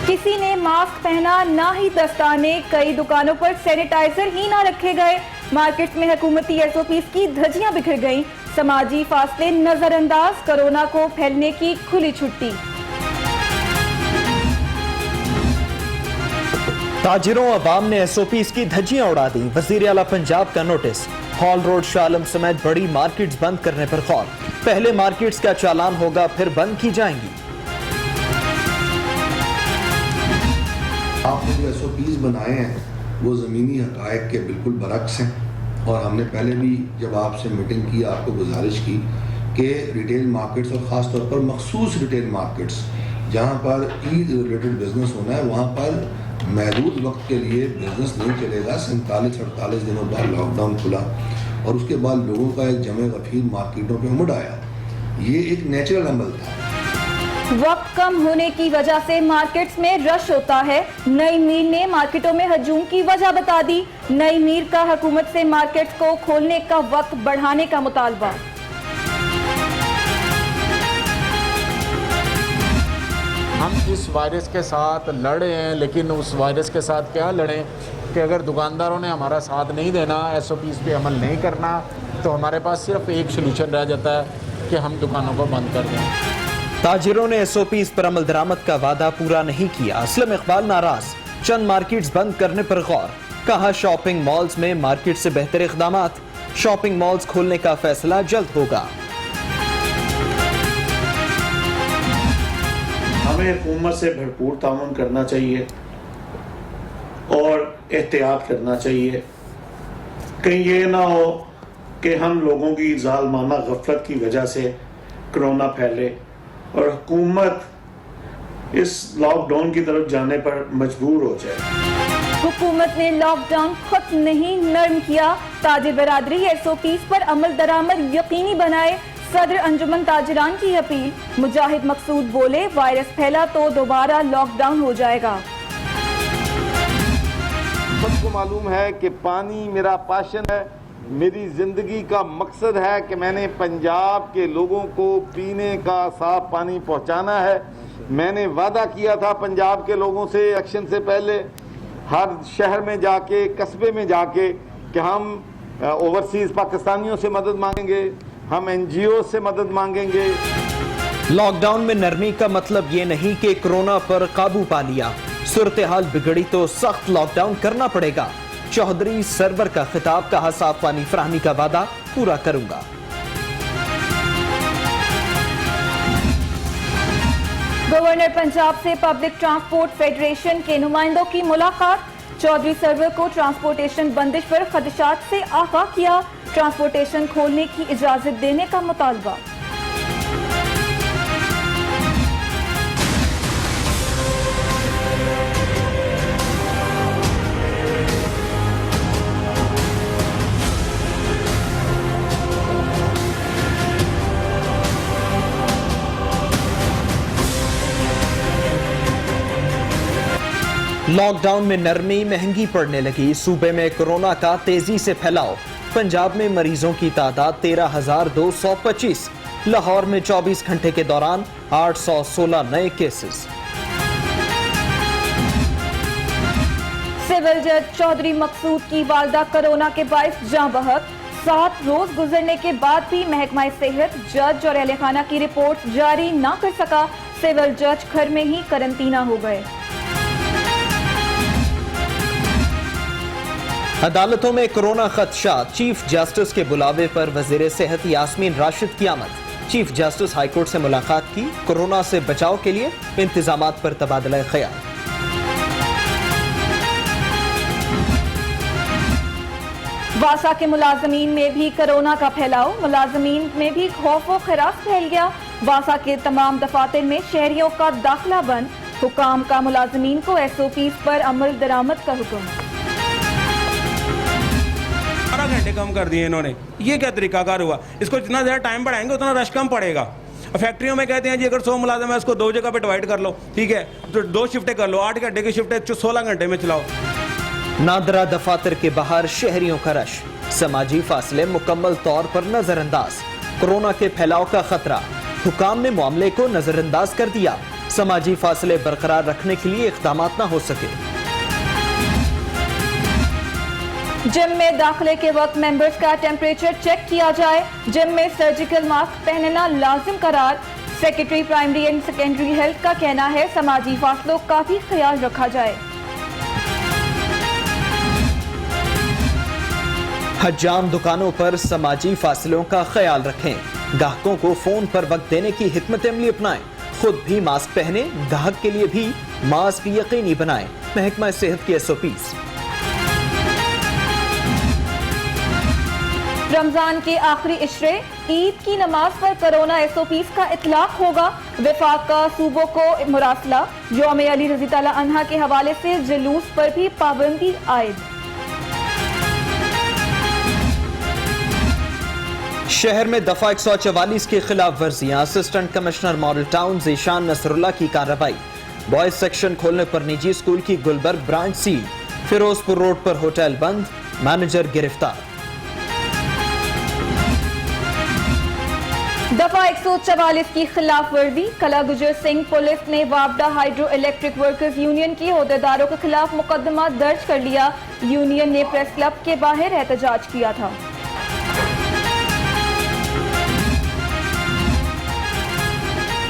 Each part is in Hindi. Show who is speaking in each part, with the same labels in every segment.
Speaker 1: किसी ने मास्क पहना ना ही दस्ताने, कई दुकानों पर सैनिटाइजर ही ना रखे गए। मार्केट में हुकूमती एसओपी की धज्जियां बिखर गईं। समाजी फासले नजरअंदाज, कोरोना को फैलने की खुली छुट्टी।
Speaker 2: ताजिरों अवाम ने एसओपीज की धज्जियां उड़ा दी। वजीर आला पंजाब का नोटिस, हॉल रोड, शालम समेत बड़ी मार्केट्स बंद करने पर गौर। पहले मार्केट्स का चालान होगा, फिर बंद की जाएंगी।
Speaker 3: आपने जो एसओपीज बनाए हैं वो ज़मीनी हक़ाइक़ के बिल्कुल बरक्स हैं, और हमने पहले भी जब आपसे मीटिंग की आपको गुजारिश की कि रिटेल मार्केट्स और ख़ास तौर पर मखसूस रिटेल मार्केट्स जहाँ पर ईद रिलेटेड बिजनेस होना है वहाँ पर महदूद वक्त के लिए बिजनेस नहीं चलेगा। 47-48 दिनों बाद लॉकडाउन खुला और उसके बाद लोगों का एक जमे गफीर मार्केटों पे उमड़ आया। ये एक नेचुरल अमल था।
Speaker 1: वक्त कम होने की वजह से मार्केट्स में रश होता है। नई मीर ने मार्केटों में हजूम की वजह बता दी। नई मीर का हुकूमत से मार्केट्स को खोलने का वक्त बढ़ाने का मुतालबा।
Speaker 4: हम इस वायरस के साथ लड़े हैं, लेकिन उस वायरस के साथ क्या लड़ें कि अगर दुकानदारों ने हमारा साथ नहीं देना, एसओपीज़ पे अमल नहीं करना, तो हमारे पास सिर्फ एक सलूशन रह जाता है कि हम दुकानों को बंद कर दें।
Speaker 2: ताजिरों ने एसओपीज पर अमल दरामद का वादा पूरा नहीं किया। असलम इकबाल नाराज, चंद मार्केट्स बंद करने पर गौर। कहा शॉपिंग मॉल्स में मार्केट से बेहतर इक़दामात। शॉपिंग मॉल्स खोलने का फैसला जल्द होगा।
Speaker 5: हमें हुकूमत से भरपूर ताउन करना चाहिए और एहतियात करना चाहिए। कहीं ये ना हो कि हम लोगों की जालमाना गफलत की वजह से कोरोना फैले और हुकूमत इस लॉकडाउन की तरफ जाने पर मजबूर हो जाए।
Speaker 1: हुकूमत ने लॉकडाउन खुद नहीं नर्म किया। ताजिर बरादरी एसओपीज पर अमल दरामद यकीनी बनाए। सदर अंजुमन ताजिरान की अपील। मुजाहिद मकसूद बोले, वायरस फैला तो दोबारा लॉकडाउन हो जाएगा।
Speaker 6: सबको मालूम है कि पानी मेरा पैशन है, मेरी जिंदगी का मकसद है कि मैंने पंजाब के लोगों को पीने का साफ पानी पहुंचाना है। मैंने वादा किया था पंजाब के लोगों से इलेक्शन से पहले, हर शहर में जाके, कस्बे में जाके, कि हम ओवरसीज पाकिस्तानियों से मदद मांगेंगे, हम एनजीओ से मदद मांगेंगे।
Speaker 2: लॉकडाउन में नरमी का मतलब ये नहीं कि कोरोना पर काबू पा लिया। सूरत हाल बिगड़ी तो सख्त लॉकडाउन करना पड़ेगा। चौधरी सरवर का खिताब, कहा साफ पानी फराहमी का वादा पूरा करूंगा।
Speaker 1: गवर्नर पंजाब से पब्लिक ट्रांसपोर्ट फेडरेशन के नुमाइंदों की मुलाकात। चौधरी सरवर को ट्रांसपोर्टेशन बंदिश पर खदशात से आगाह किया। ट्रांसपोर्टेशन खोलने की इजाजत देने का मुतालबा।
Speaker 2: लॉकडाउन में नरमी महंगी पड़ने लगी। सूबे में कोरोना का तेजी से फैलाव। पंजाब में मरीजों की तादाद 13,225। लाहौर में 24 घंटे के दौरान 816 नए केसेस।
Speaker 1: सिविल जज चौधरी मकसूद की वालदा कोरोना के बाइस जाँ बहक। 7 रोज गुजरने के बाद भी महकमा सेहत जज और अहले खाना की रिपोर्ट जारी न कर सका। सिविल जज घर में ही करंटीना हो गए।
Speaker 2: अदालतों में कोरोना खदशात। चीफ जस्टिस के बुलावे पर वजीर सेहत यास्मीन राशिद की आमद। चीफ जस्टिस हाईकोर्ट से मुलाकात की। कोरोना से बचाव के लिए इंतजामात पर तबादला ख्याल।
Speaker 1: वासा के मुलाजमीन में भी कोरोना का फैलाव। मुलाजमीन में भी खौफ व खराश फैल गया। वासा के तमाम दफातर में शहरियों का दाखिला बंद। हुकाम का मुलाजमीन को एसओपीज पर अमल दरामद का हुक्म।
Speaker 7: 12 घंटे कम कर दिए इन्होंने। ये क्या तरीकाकार हुआ? इसको जितना ज़्यादा टाइम बढ़ाएंगे उतना रश कम पड़ेगा। फैक्ट्रियों में कहते हैं जी अगर 100 मुलाजिम है उसको 2 जगह पे डिवाइड कर लो, ठीक है, तो 2 शिफ्टें कर लो, 8 घंटे की शिफ्ट है, 16 घंटे में चलाओ।
Speaker 2: नादरा दफातर के बाहर शहरियों का रश। समाजी फासले मुकम्मल तौर पर नजरअंदाज। कोरोना के फैलाव का खतरा। हुकाम ने मामले को नजरअंदाज कर दिया। समाजी फासले बरकरार रखने के लिए इक़दाम न हो सके।
Speaker 1: जिम में दाखिले के वक्त मेंबर्स का टेम्परेचर चेक किया जाए। जिम में सर्जिकल मास्क पहनना लाजिम करार। Secretary primary and secondary health का कहना है समाजी फासलों का भी ख्याल रखा जाए।
Speaker 2: हजाम दुकानों पर समाजी फासलों का ख्याल रखें। ग्राहकों को फोन पर वक्त देने की हिकमत अमली अपनाएं। खुद भी मास्क पहने, ग्राहक के लिए भी मास्क यकीनी बनाएं। महकमा सेहत की SOPs।
Speaker 1: रमजान के आखिरी इशरे ईद की नमाज पर कोरोना SOPs का इतलाक होगा। वफाक का सूबों को मुरासला। यौम अली रज़ी ताला अन्हा के हवाले से जुलूस पर भी पाबंदी आयद।
Speaker 2: शहर में दफा 144 की खिलाफ वर्जियां। Assistant commissioner Model Town Zeeshan Nasrullah की कार्रवाई। बॉयज सेक्शन खोलने पर निजी स्कूल की Gulberg branch seal. Ferozepur road पर होटल बंद, मैनेजर गिरफ्तार।
Speaker 1: दफा 144 की खिलाफ वर्जी। कला गुजर सिंह पुलिस ने वापडा हाइड्रो इलेक्ट्रिक वर्कर्स यूनियन के अहदेदारों के खिलाफ मुकदमा दर्ज कर लिया। यूनियन ने प्रेस क्लब के बाहर एहतजाज किया था।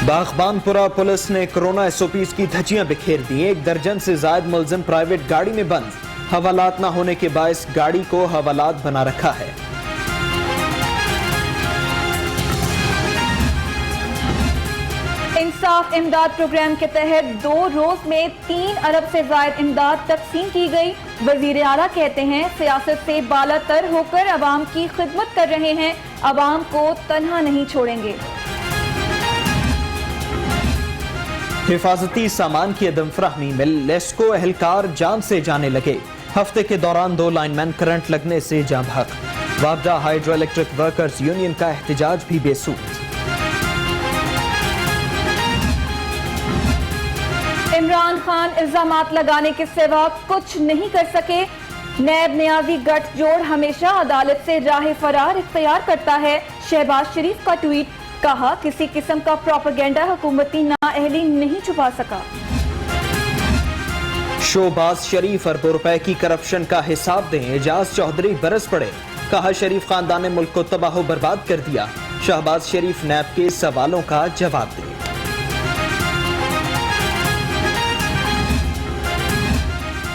Speaker 2: बागबानपुरा पुलिस ने कोरोना SOPs की धज्जियां बिखेर दी। 1 दर्जन से ज्यादा मुलजिम प्राइवेट गाड़ी में बंद। हवालात न होने के बायस गाड़ी को हवालात बना रखा है।
Speaker 1: इंसाफ इमदाद प्रोग्राम के तहत 2 रोज में 3 अरब से ज्यादा इमदाद तकसीम की गई। वजीर आला कहते हैं सियासत से बालातर होकर अवाम की खिदमत कर रहे हैं, अवाम को तन्हा नहीं छोड़ेंगे।
Speaker 2: हिफाजती सामान की अदम फराहमी में लेस्को एहलकार जान से जाने लगे। हफ्ते के दौरान 2 लाइनमैन करंट लगने से जाँ भाग। वापडा हाइड्रो इलेक्ट्रिक वर्कर्स यूनियन का एहतजाज भी बेसूद।
Speaker 1: इमरान खान इल्जामात लगाने के सिवा कुछ नहीं कर सके। नैब नियाजी गठजोड़ हमेशा अदालत से राह फरार इख्तियार करता है। शहबाज शरीफ का ट्वीट, कहा किसी किस्म का प्रोपेगेंडा हुकूमती नाअहली नहीं छुपा सका।
Speaker 2: शहबाज शरीफ अरबों रुपए की करप्शन का हिसाब दें। एजाज चौधरी बरस पड़े। कहा शरीफ खानदान ने मुल्क को तबाह बर्बाद कर दिया। शहबाज शरीफ नैब के सवालों का जवाब दें।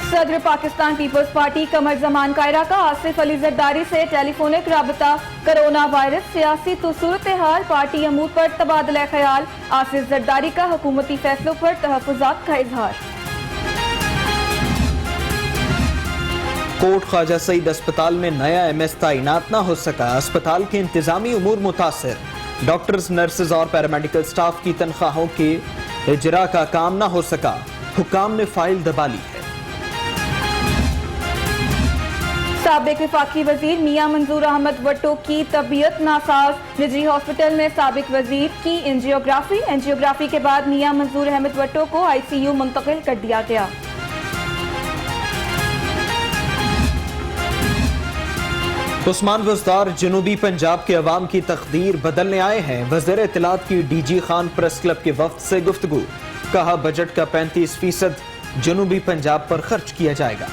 Speaker 1: सदर पाकिस्तान पीपल्स पार्टी कमर जमान कायरा का आसिफ अली जरदारी से टेलीफोनिक राबता। कोरोना वायरस, सियासी तो सूरत हाल, पार्टी अमूर पर तबादला ख्याल। आसिफ जरदारी का हुकूमती फैसलों पर तहफ़्फ़ुज़ात का इजहार।
Speaker 2: कोट ख्वाजा सईद अस्पताल में नया MS तैनात न हो सका। अस्पताल के इंतजामी उमूर मुतासिर। डॉक्टर्स, नर्सेज और पैरामेडिकल स्टाफ की तनख्वाहों के इजरा का काम न हो सका। हुकाम ने फाइल दबा ली है।
Speaker 1: साबिक वफाकी वजीर मियां मंजूर अहमद भट्टो की तबीयत नासाज। निजी हॉस्पिटल में साबिक वजीर की एंजियोग्राफी के बाद मियां मंजूर अहमद भट्टो को ICU मुंतकिल कर दिया गया।
Speaker 2: उस्मान वज़दार जनूबी पंजाब के अवाम की तकदीर बदलने आए हैं। वज़ीर इत्तलात की DG खान प्रेस क्लब के वफ्द से गुफ्तगू। कहा बजट का 35% जनूबी पंजाब पर खर्च किया जाएगा।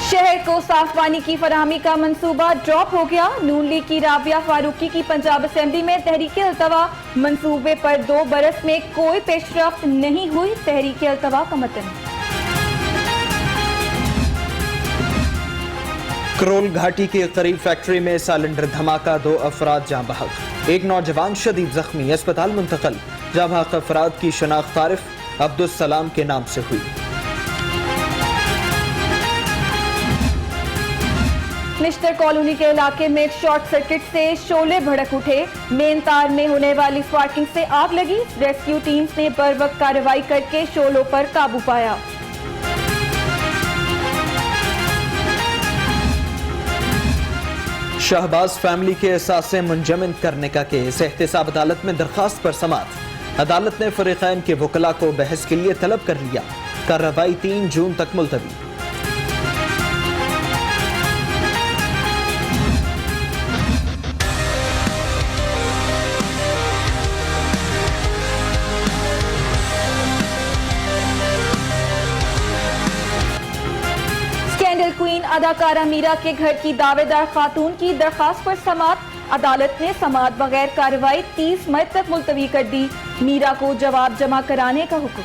Speaker 1: शहर को साफ पानी की फराहमी का मंसूबा ड्रॉप हो गया। नून लीग की राबिया फारूकी की पंजाब असेंबली में तहरीक अल्तवा। मंसूबे पर 2 बरस में कोई पेशरफ्त नहीं हुई। तहरीक अल्तवा का मतन।
Speaker 2: करोल घाटी के करीब फैक्ट्री में सिलेंडर धमाका, 2 अफराद जाँ बहक। एक नौजवान शदीद जख्मी, अस्पताल मुंतकल। जाँ बहक अफराद की शनाख्त तारिफ अब्दुल सलाम के नाम से हुई।
Speaker 1: निश्तर कॉलोनी के इलाके में शॉर्ट सर्किट से शोले भड़क उठे। मेन तार में होने वाली स्पार्किंग से आग लगी। रेस्क्यू टीम्स ने बर वक्त कार्रवाई करके शोलों पर काबू पाया।
Speaker 2: शहबाज फैमिली के एहसास मुंजमद करने का केस। एहतसाब अदालत में दरखास्त पर समाअत। अदालत ने फरीकैन के वकला को बहस के लिए तलब कर लिया। कार्रवाई 3 जून तक मुलतवी।
Speaker 1: अदाकारा मीरा के घर की दावेदार खातून की दरखास्त पर समाअत। अदालत ने समाअत बगैर कार्रवाई 30 मई तक मुलतवी कर दी। मीरा को जवाब जमा कराने का हुक्म।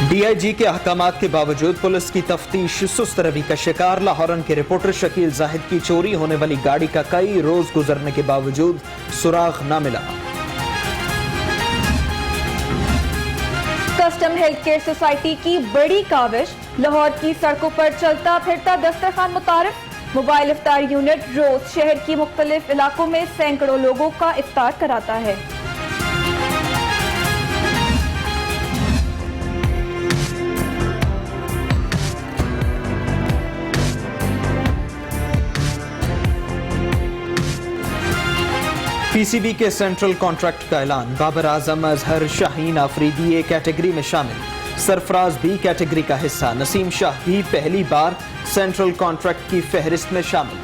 Speaker 2: डीआईजी के अहकामात के बावजूद पुलिस की तफ्तीश सुस्त रवि का शिकार। लाहौरन के रिपोर्टर शकील जाहिद की चोरी होने वाली गाड़ी का कई रोज गुजरने के बावजूद सुराग न मिला।
Speaker 1: कस्टम हेल्थ केयर सोसाइटी की बड़ी काविश। लाहौर की सड़कों पर चलता फिरता दस्तरखान मुतारिफ। मोबाइल इफ्तार यूनिट रोज शहर की मुख्तलिफ इलाकों में सैकड़ों लोगों का इफ्तार कराता है।
Speaker 2: पीसीबी के सेंट्रल कॉन्ट्रैक्ट का ऐलान। बाबर आजम, अजहर, शाहीन आफरीदी ए कैटेगरी में शामिल। सरफराज बी कैटेगरी का हिस्सा। नसीम शाह भी पहली बार सेंट्रल कॉन्ट्रैक्ट की फहरिस्त में शामिल।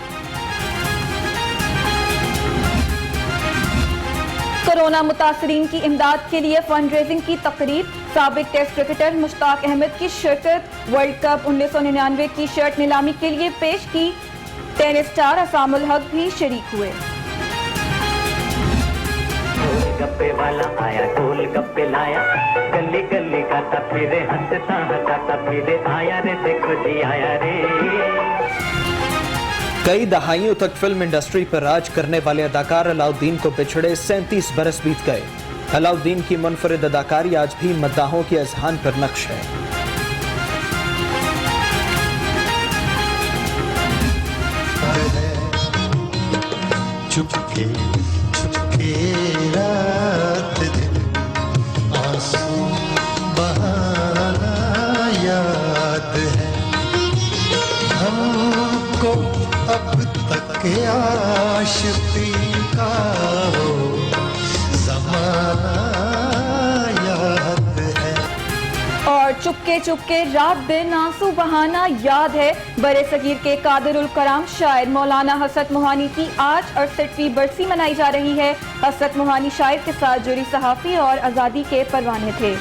Speaker 1: कोरोना मुतासरीन की इमदाद के लिए फंड रेजिंग की तकरीब। साबिक टेस्ट क्रिकेटर मुश्ताक अहमद की शिरकत। वर्ल्ड कप 1999 की शर्ट नीलामी के लिए पेश की। टेनिस स्टार असामुल हक भी शरीक हुए।
Speaker 8: गप्पे वाला आया, गोल गप्पे लाया, गली गली गाता फिरे, हंसता हंसाता फिरे, आया रे देखो जी आया रे।
Speaker 2: कई दहाइयों तक फिल्म इंडस्ट्री पर राज करने वाले अदाकार अलाउद्दीन को बिछड़े 37 बरस बीत गए। अलाउद्दीन की मुनफरिद अदाकारी आज भी मद्दाहों के अज़हान पर नक्श है।
Speaker 9: चुपके चुपके रात दिन आंसू बहाना याद है हमको अब तक आशिकी का वो ज़माना याद है।
Speaker 1: और चुपके चुपके रात दिन आंसू बहाना याद है। बरे सगीर के कादिरुल कलाम शायर मौलाना हसरत मोहानी की आज 68वीं बरसी मनाई जा रही है। हसरत मोहानी शायर के साथ जुड़ी सहाफ़ी और आज़ादी के परवाने थे।